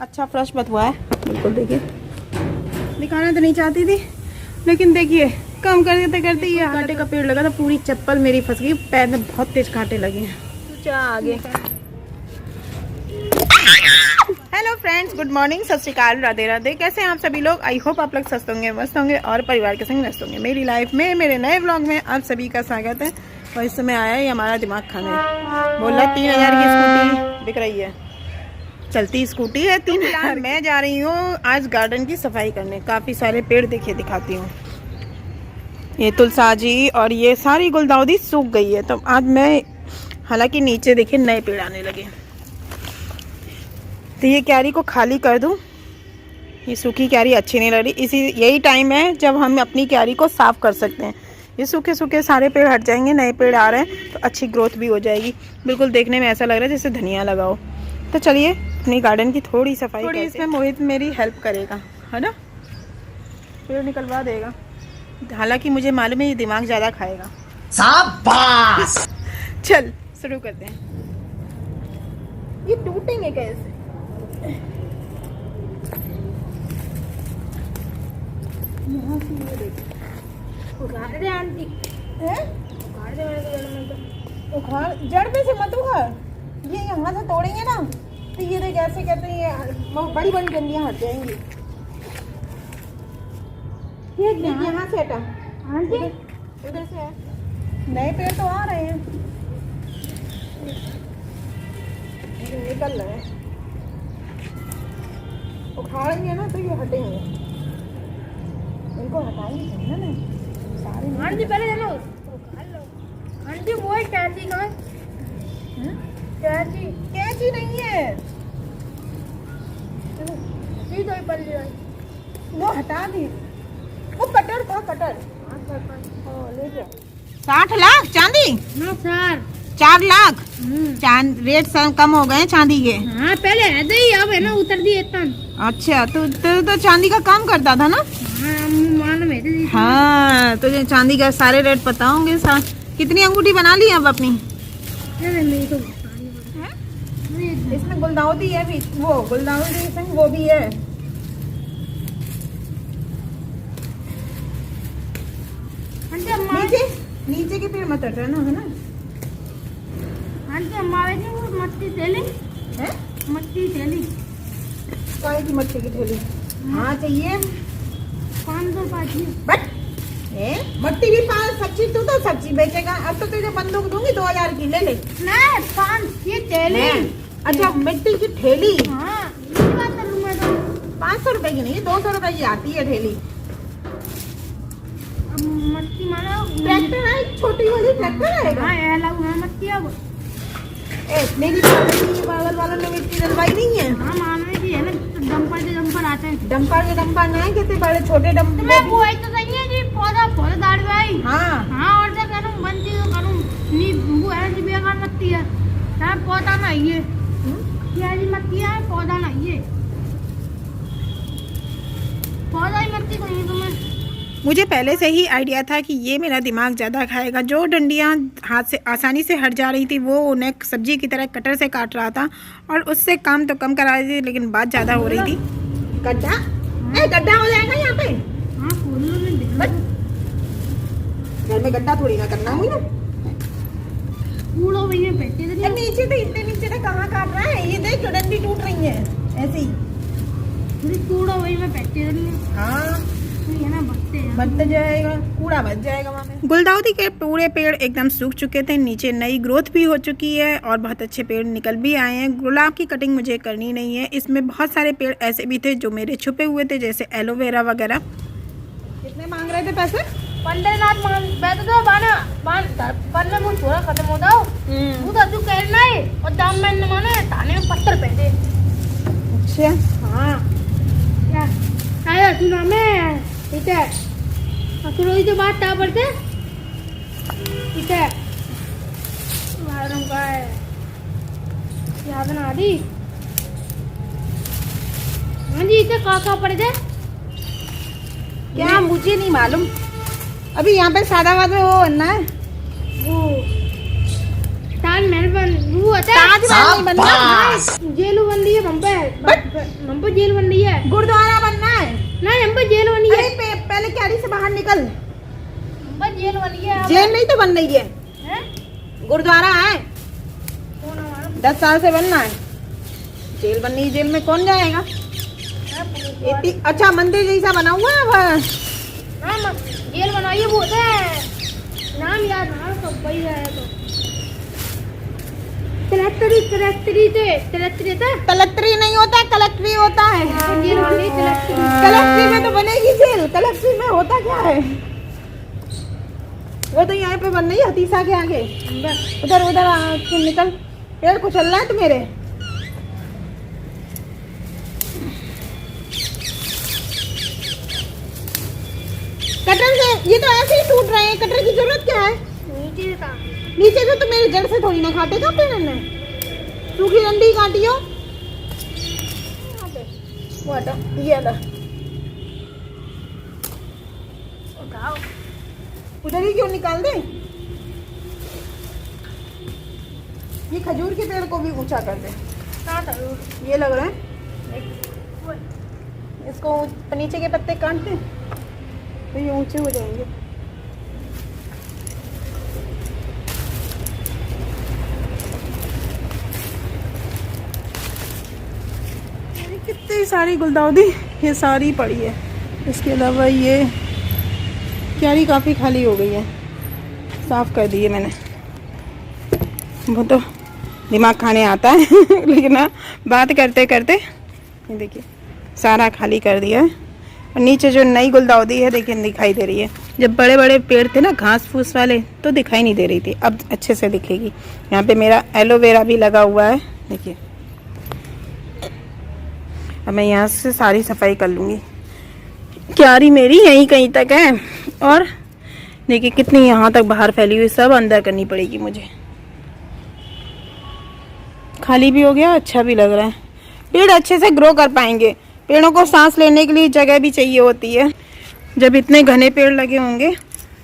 अच्छा फ्रेश बथुआ है बिल्कुल। देखिए दिखाना तो नहीं चाहती थी, लेकिन देखिए काम करते करते ये कांटे का पेड़ लगा था, पूरी चप्पल मेरी फंस गई, पैर में बहुत तेज कांटे लगे हैं। तो क्या आगे। हेलो फ्रेंड्स, गुड मॉर्निंग, सत श्री अकाल, राधे राधे। कैसे हैं आप सभी लोग? आई होप आप लोग स्वस्थ होंगे, मस्त होंगे और परिवार के संग व्यस्त होंगे। मेरी लाइफ में मेरे नए व्लॉग में आप सभी का स्वागत है। और इस समय आया है हमारा दिमाग खाने, बोल रहा 3000 की स्कूटी बिक रही है, चलती स्कूटी है 3000। मैं जा रही हूँ आज गार्डन की सफाई करने। काफ़ी सारे पेड़ देखिए, दिखाती हूँ। ये तुलसाजी और ये सारी गुलदाउदी सूख गई है, तो आज मैं, हालांकि नीचे देखिए नए पेड़ आने लगे, तो ये क्यारी को खाली कर दूँ। ये सूखी क्यारी अच्छी नहीं लग रही। यही टाइम है जब हम अपनी क्यारी को साफ कर सकते हैं। ये सूखे सूखे सारे पेड़ हट जाएंगे, नए पेड़ आ रहे हैं, तो अच्छी ग्रोथ भी हो जाएगी। बिल्कुल देखने में ऐसा लग रहा है जैसे धनिया लगाओ। तो चलिए अपनी गार्डन की थोड़ी सफाई करते हैं। इसमें मोहित मेरी हेल्प करेगा, है ना, पेड़ निकलवा देगा। हालांकि मुझे मालूम है ये दिमाग ज़्यादा खाएगा। शाबाश। चल शुरू करते हैं। ये टूटेंगे कैसे? यहाँ से ये देखो, उखाड़ दे आंटी। उखाड़ दे उखाड़, जड़ पे से मत उखाड़। ये यहाँ से तोड़ेंगे ना, तो ये देख ऐसे कहते हैं, ये बड़ी बड़ी डंडियाँ हट जाएंगी। ये यहाँ से हटा आंटी, उधर से है। नए पेड़ तो आ रहे हैं, निकल रहे हैं। उखाड़ेंगे ना तो ये हटेंगे, इनको हटाएंगे ना सारे। आंटी पहले जानो उखाड़ लो। आंटी वो है कैंची का, कैंची कैंची नहीं है, सीधा पड़ जाए। वो हटा दी, वो कटर था, कटर। ले जाओ। 60 लाख चांदी ना सर, 4 लाख चांद रेट कम हो गए चांदी के। हाँ पहले है दे, अब है ना उतर दिए इतना। अच्छा तो चांदी का काम करता था ना? मालूम है। हाँ तुझे चांदी का सारे रेट पता होंगे। कितनी अंगूठी बना ली अब अपनी? तो इसमें गुलदाउदी है भी, वो गुलदाउदी संग वो भी है। नीचे नीचे के पेड़ मत हटाना, है ना आंटी। हमारे जी वो मट्टी थैली है, मट्टी थैली, काय की मट्टी की थैली? हाँ चाहिए 500 बट मट्टी भी 5। सब्जी तू तो सब्जी बेचेगा, अब तो तुझे बंदूक दूंगी 2000 की, ले ले। नहीं 5 ये थैली। अच्छा मिट्टी की थैली। हाँ ये बात करूँ मैं तो 500 रुपए की नहीं, 200 रुपए की आती है थैली। मट्टी माना ट्रैक्टर है, छोटी वाली ट्रैक्टर है। हाँ अलग है मट्टी। अब मेरी पागल वालों ने मिट्टी डलवाई नहीं है। हाँ मानो जी है ना, डंपर के डंपर आते हैं। डंपर के डंपर नहीं कहते, बड़े छोटे डंपर। मैं वो है तो सही है जी, पौधा पौधा दाढ़ भाई। हाँ हाँ और क्या करूँ, बनती तो करूँ नी, वो है जी बेकार मट्टी है, पौधा नहीं है। क्या जी मट्टी है, पौधा नहीं है, पौधा ही मट्टी को नहीं। तुम्हें मुझे पहले से ही आइडिया था कि ये मेरा दिमाग ज़्यादा खाएगा। जो डंडियाँ हाथ से आसानी से हट जा रही थी वो उन्हें सब्जी की तरह कटर से काट रहा था, और उससे काम तो कम करा रही थी, लेकिन बात ज़्यादा हो रही थी। गड्ढा गड्ढा हो जाएगा यहाँ पे। हाँ घर में गड्ढा थोड़ी ना करना हुई ना। नीचे तो इतने नीचे तो कहाँ काट रहा है? ये देख डंडी टूट रही है ऐसे ही। कूड़ा वही में बैठे। हाँ बच जाएगा, कूड़ा बच जाएगा वहाँ पे। गुलदाउदी के पूरे पेड़ एकदम सूख चुके थे, नीचे नई ग्रोथ भी हो चुकी है और बहुत अच्छे पेड़ निकल भी आए हैं। गुलाब की कटिंग मुझे करनी नहीं है। इसमें बहुत सारे पेड़ ऐसे भी थे जो मेरे छुपे हुए थे, जैसे एलोवेरा वगैरह। कितने मांग रहे थे पैसे? 15 लाख बैठे तो बाना मुझ थोड़ा खत्म हो जाओ। वो तो कहना है और दाम में न माने थाने में 70 पैसे। अच्छा हाँ क्या आया तू नाम है इते अकरोई तो बात ता पड़ते इते मालूम का है क्या बना दी। हाँ जी इते का पड़ जाए क्या मुझे नहीं मालूम। अभी यहाँ पे सादाबाद में वो बनना है, वो ताज महल वो होता है ताजमहल नहीं बनना, जेल बंदी है हम पे जेल बंदी है, गुरुद्वारा बनना है ना हम पे जेल बंदी है। पहले क्यारी से बाहर निकल, हम पे जेल बंदी है। जेल नहीं तो बन रही है, गुरुद्वारा है, 10 साल से बनना है, जेल बननी है, जेल में कौन जाएगा? अच्छा मंदिर जैसा बना हुआ है, जेल बनाइए वो होता है, नाम याद ना तो वही है तो कलेक्ट्री नहीं होता, कलेक्ट्री होता है। कलेक्ट्री में तो बनेगी जेल, कलेक्ट्री में होता क्या है? वो तो यहाँ पे बन रही है हतीसा के आगे, उधर उधर निकल, पेड़ को चलना है तो मेरे कटर से, ये तो ऐसे ही टूट रहे हैं, कटर की जरूरत क्या है? नीचे से तो मेरी जड़ से थोड़ी ना काटेगा पेड़ ने, सूखी डंडी काटी हो, वो हटा, ये हटा, उधर ही क्यों निकाल दे? ये खजूर के पेड़ को भी ऊंचा कर दे, ये लग रहा है, इसको नीचे के पत्ते काट दे तो ये ऊंचे हो जाएंगे। कितनी सारी गुलदाउदी ये सारी पड़ी है, इसके अलावा ये क्यारी काफ़ी खाली हो गई है, साफ़ कर दी है मैंने, वो तो दिमाग खाने आता है लेकिन ना बात करते करते ये देखिए सारा खाली कर दिया है। और नीचे जो नई गुलदाउदी है देखिए दिखाई दे रही है, जब बड़े बड़े पेड़ थे ना घास फूस वाले तो दिखाई नहीं दे रही थी, अब अच्छे से दिखेगी। यहाँ पे मेरा एलोवेरा भी लगा हुआ है देखिए, अब मैं यहाँ से सारी सफाई कर लूँगी। क्यारी मेरी यहीं कहीं तक है और देखिए कितनी यहाँ तक बाहर फैली हुई, सब अंदर करनी पड़ेगी मुझे। खाली भी हो गया, अच्छा भी लग रहा है, पेड़ अच्छे से ग्रो कर पाएंगे। पेड़ों को सांस लेने के लिए जगह भी चाहिए होती है, जब इतने घने पेड़ लगे होंगे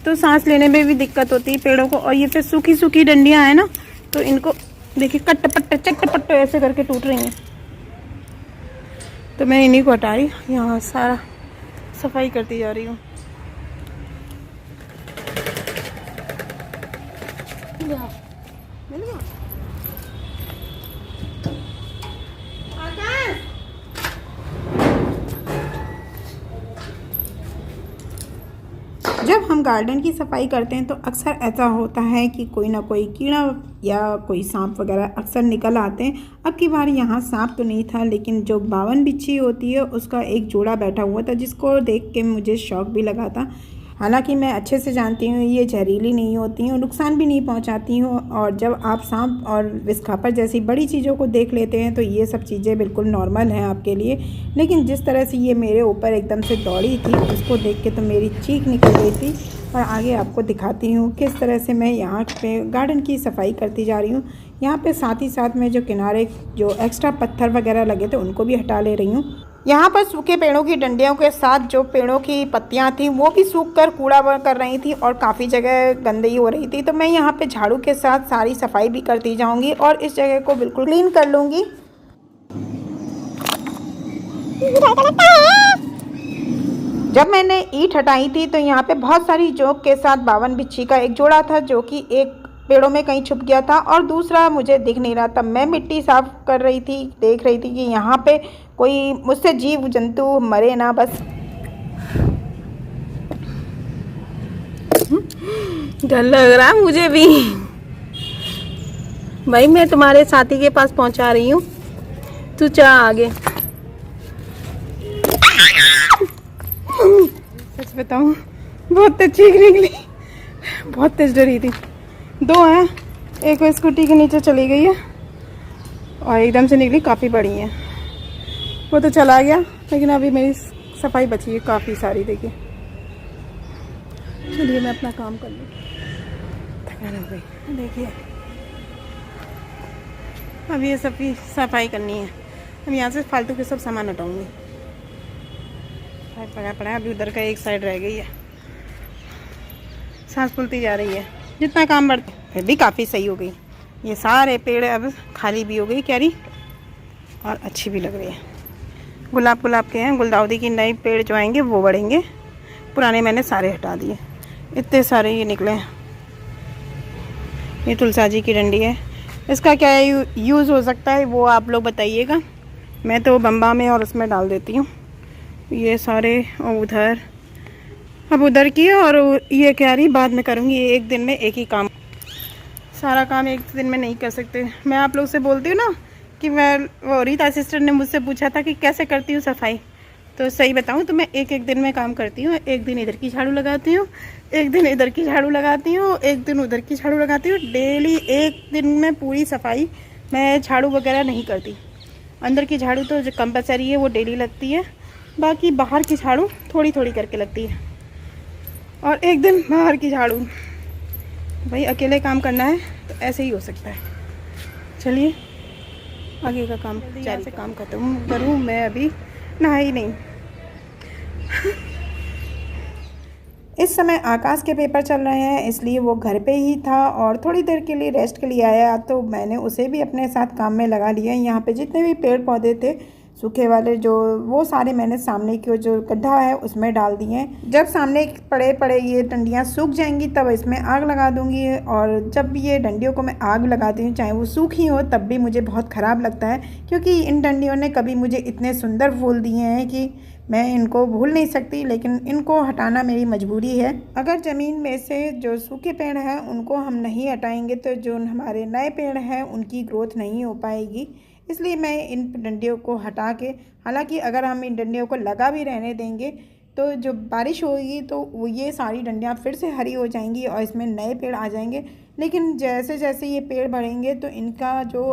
तो सांस लेने में भी दिक्कत होती है पेड़ों को। और ये फिर सूखी सूखी डंडियां हैं ना, तो इनको देखिए कट्ट पट्टे चट्ट पट्टे ऐसे करके टूट रही हैं, तो मैं इन्हीं को हटा रही हूँ, यहाँ सारा सफाई करती जा रही हूँ। मिल गया? जब हम गार्डन की सफाई करते हैं तो अक्सर ऐसा होता है कि कोई ना कोई कीड़ा या कोई सांप वगैरह अक्सर निकल आते हैं। अब की बार यहाँ सांप तो नहीं था, लेकिन जो बावन बिच्छी होती है उसका एक जोड़ा बैठा हुआ था, जिसको देख के मुझे शौक भी लगा था। हालांकि मैं अच्छे से जानती हूँ ये जहरीली नहीं होती हैं, नुकसान भी नहीं पहुँचाती हूँ। और जब आप सांप और विस्खापर जैसी बड़ी चीज़ों को देख लेते हैं तो ये सब चीज़ें बिल्कुल नॉर्मल हैं आपके लिए। लेकिन जिस तरह से ये मेरे ऊपर एकदम से दौड़ी थी, उसको देख के तो मेरी चीख निकल गई थी। और आगे आपको दिखाती हूँ किस तरह से मैं यहाँ पे गार्डन की सफाई करती जा रही हूँ। यहाँ पे साथ ही साथ में जो किनारे जो एक्स्ट्रा पत्थर वगैरह लगे थे उनको भी हटा ले रही हूँ। यहाँ पर सूखे पेड़ों की डंडियों के साथ जो पेड़ों की पत्तियाँ थी वो भी सूख कर कूड़ा कर रही थी और काफ़ी जगह गंदगी हो रही थी। तो मैं यहाँ पे झाड़ू के साथ सारी सफाई भी करती जाऊँगी और इस जगह को बिल्कुल क्लीन कर लूँगी। जब मैंने ईंट हटाई थी तो यहाँ पे बहुत सारी जोंक के साथ बावन बिच्छी का एक जोड़ा था, जो कि एक पेड़ों में कहीं छुप गया था और दूसरा मुझे दिख नहीं रहा था। मैं मिट्टी साफ कर रही थी, देख रही थी कि यहाँ पे कोई मुझसे जीव जंतु मरे ना बस। डर लग रहा है मुझे भी भाई, मैं तुम्हारे साथी के पास पहुंचा रही हूँ, तू जा आगे। सच बताऊं बहुत तेज चीख निकली, बहुत तेज डरी थी। दो हैं, एक स्कूटी के नीचे चली गई है और एकदम से निकली, काफ़ी बड़ी है। वो तो चला गया, लेकिन अभी मेरी सफाई बची है काफ़ी सारी। देखिए चलिए मैं अपना काम कर लूँ, थकान हो गई। देखिए अब ये सफाई करनी है। अब यहाँ से फालतू के सब सामान हटाऊँगी। पड़ा अभी उधर का एक साइड रह गई है, सांस फूलती जा रही है। जितना काम बढ़ता फिर भी काफ़ी सही हो गई। ये सारे पेड़ अब खाली भी हो गई क्यारी और अच्छी भी लग रही है। गुलाब के हैं, गुलदाउदी की नए पेड़ जो आएंगे वो बढ़ेंगे, पुराने मैंने सारे हटा दिए। इतने सारे ये निकले हैं। ये तुलसा जी की डंडी है, इसका क्या यूज़ हो सकता है वो आप लोग बताइएगा। मैं तो बम्बा में और उसमें डाल देती हूँ। ये सारे उधर, अब उधर की और ये क्यारी बाद में करूँगी। एक दिन में एक ही काम, सारा काम एक दिन में नहीं कर सकते। मैं आप लोग से बोलती हूँ ना कि मैं, वो रीता सिस्टर ने मुझसे पूछा था कि कैसे करती हूँ सफाई, तो सही बताऊँ तो मैं एक दिन में काम करती हूँ। एक दिन इधर की झाड़ू लगाती हूँ, एक दिन इधर की झाड़ू लगाती हूँ, एक दिन उधर की झाड़ू लगाती हूँ। डेली एक दिन में पूरी सफाई, मैं झाड़ू वगैरह नहीं करती। अंदर की झाड़ू तो जो कंपलसरी है वो डेली लगती है, बाकी बाहर की झाड़ू थोड़ी थोड़ी करके लगती है। और एक दिन बाहर की झाड़ू, भाई अकेले काम करना है तो ऐसे ही हो सकता है। चलिए आगे का काम जल्दी से काम खत्म करूँ, मैं अभी नहाई नहीं। इस समय आकाश के पेपर चल रहे हैं, इसलिए वो घर पे ही था और थोड़ी देर के लिए रेस्ट के लिए आया, तो मैंने उसे भी अपने साथ काम में लगा लिया। यहाँ पे जितने भी पेड़ पौधे थे सूखे वाले, जो वो सारे मैंने सामने की जो गड्ढा है उसमें डाल दिए। जब सामने पड़े ये डंडियाँ सूख जाएंगी तब इसमें आग लगा दूंगी। और जब ये डंडियों को मैं आग लगाती हूँ, चाहे वो सूखी हो, तब भी मुझे बहुत ख़राब लगता है, क्योंकि इन डंडियों ने कभी मुझे इतने सुंदर फूल दिए हैं कि मैं इनको भूल नहीं सकती। लेकिन इनको हटाना मेरी मजबूरी है। अगर ज़मीन में से जो सूखे पेड़ हैं उनको हम नहीं हटाएंगे तो जो हमारे नए पेड़ हैं उनकी ग्रोथ नहीं हो पाएगी। इसलिए मैं इन डंडियों को हटा के, हालांकि अगर हम इन डंडियों को लगा भी रहने देंगे तो जो बारिश होगी तो वो ये सारी डंडियाँ फिर से हरी हो जाएंगी और इसमें नए पेड़ आ जाएंगे। लेकिन जैसे जैसे ये पेड़ बढ़ेंगे तो इनका जो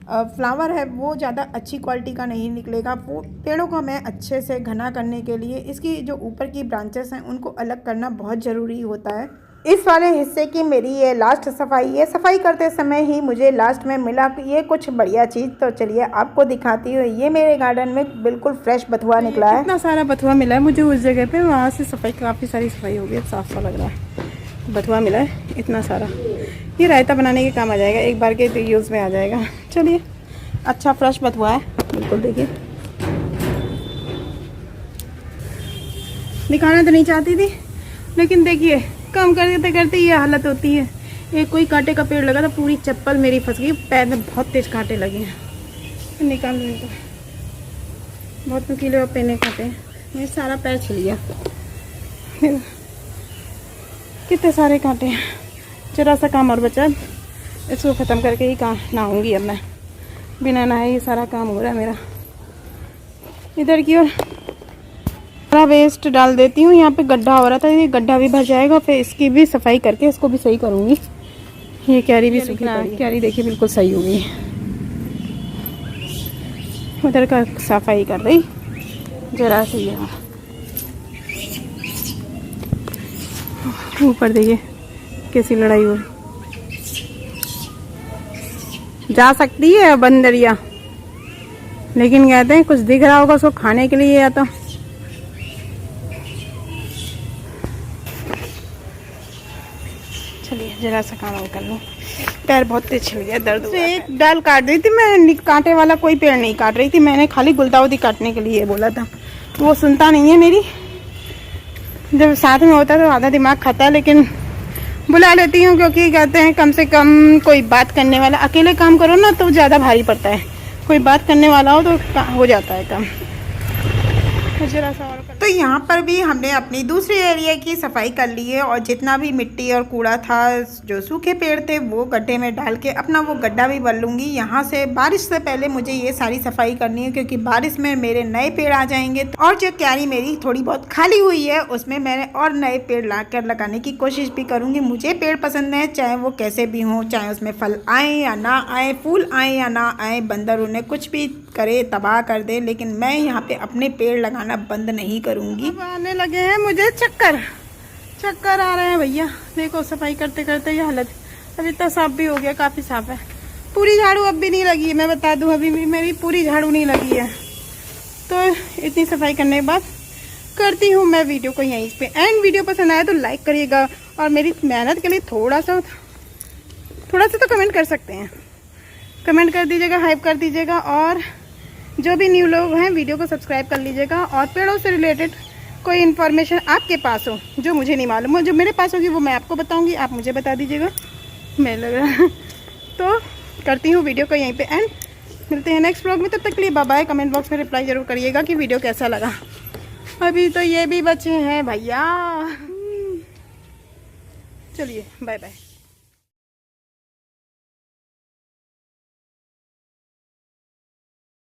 फ्लावर है वो ज़्यादा अच्छी क्वालिटी का नहीं निकलेगा। वो पेड़ों को हमें अच्छे से घना करने के लिए इसकी जो ऊपर की ब्रांचेस हैं उनको अलग करना बहुत ज़रूरी होता है। इस वाले हिस्से की मेरी ये लास्ट सफाई है। सफाई करते समय ही मुझे लास्ट में मिला ये कुछ बढ़िया चीज़, तो चलिए आपको दिखाती हूँ। ये मेरे गार्डन में बिल्कुल फ्रेश बथुआ निकला है। इतना सारा बथुआ मिला है मुझे उस जगह पे, वहाँ से सफाई, काफ़ी सारी सफाई हो गई, साफ सा लग रहा है। बथुआ मिला है इतना सारा, ये रायता बनाने के काम आ जाएगा, एक बार के यूज़ में आ जाएगा। चलिए, अच्छा फ्रेश बथुआ है बिल्कुल। देखिए, दिखाना तो नहीं चाहती थी, लेकिन देखिए काम करते करते ये हालत होती है। एक कोई कांटे का पेड़ लगा था, पूरी चप्पल मेरी फंस गई, पैर में बहुत तेज कांटे लगे हैं। निकाल लूँ तो बहुत नुकीले और पेने कांटे हैं, मेरा सारा पैर छिल गया। कितने सारे कांटे हैं। जरा सा काम और बचा, इसको ख़त्म करके ही काम नहाऊंगी। अब मैं बिना नहाए ये सारा काम हो रहा है मेरा। इधर की ओर वेस्ट डाल देती हूँ, यहाँ पे गड्ढा हो रहा था, ये गड्ढा भी भर जाएगा, फिर इसकी भी सफाई करके इसको भी सही करूँगी। ये क्यारी भी सूखी पड़ी, क्यारी देखिए बिल्कुल सही हो गई। उधर का सफाई कर रही जरा सी, यहाँ ऊपर देखिए कैसी लड़ाई हो रही। जा सकती है बंदरिया, लेकिन कहते हैं कुछ दिख रहा होगा उसको खाने के लिए, या तो चलिए जरा सा काम और कर लूँ। पैर बहुत तेज छिल गया, दर्द हुआ। एक डाल काट रही थी मैं, कांटे वाला कोई पेड़ नहीं काट रही थी, मैंने खाली गुलदाउदी काटने के लिए बोला था। वो सुनता नहीं है मेरी, जब साथ में होता है तो आधा दिमाग खाता है, लेकिन बुला लेती हूँ क्योंकि कहते हैं कम से कम कोई बात करने वाला। अकेले काम करो ना तो ज़्यादा भारी पड़ता है, कोई बात करने वाला हो तो हो जाता है काम। जरा सा और तो यहाँ पर भी हमने अपनी दूसरी एरिया की सफाई कर ली है, और जितना भी मिट्टी और कूड़ा था, जो सूखे पेड़ थे, वो गड्ढे में डाल के अपना वो गड्ढा भी भर लूँगी। यहाँ से बारिश से पहले मुझे ये सारी सफाई करनी है, क्योंकि बारिश में मेरे नए पेड़ आ जाएंगे। और जो क्यारी मेरी थोड़ी बहुत खाली हुई है उसमें मैंने और नए पेड़ ला कर लगाने की कोशिश भी करूँगी। मुझे पेड़ पसंद है, चाहे वो कैसे भी हों, चाहे उसमें फल आए या ना आए, फूल आए या ना आए, बंदर उन्हें कुछ भी करे, तबाह कर दे, लेकिन मैं यहाँ पे अपने पेड़ लगाना बंद नहीं करूँगी। आने लगे हैं मुझे चक्कर आ रहे हैं भैया। देखो सफाई करते करते ये हालत। अब इतना साफ भी हो गया, काफ़ी साफ है। पूरी झाड़ू अब भी नहीं लगी है, मैं बता दूं, अभी भी मेरी पूरी झाड़ू नहीं लगी है। तो इतनी सफाई करने के बाद करती हूँ मैं वीडियो को यहीं पे एंड। वीडियो पसंद आया तो लाइक करिएगा, और मेरी मेहनत के लिए थोड़ा सा थोड़ा सा तो कमेंट कर सकते हैं, कमेंट कर दीजिएगा, हाइप कर दीजिएगा। और जो भी न्यू लोग हैं वीडियो को सब्सक्राइब कर लीजिएगा। और पेड़ों से रिलेटेड कोई इन्फॉर्मेशन आपके पास हो जो मुझे नहीं मालूम हो, जो मेरे पास होगी वो मैं आपको बताऊंगी, आप मुझे बता दीजिएगा। मैं लग रहा तो करती हूँ वीडियो को यहीं पे एंड, मिलते हैं नेक्स्ट व्लॉग में। तब तक के लिए बाय बाय। कमेंट बॉक्स में रिप्लाई ज़रूर करिएगा कि वीडियो कैसा लगा। अभी तो ये भी बचे हैं भैया। चलिए बाय बाय।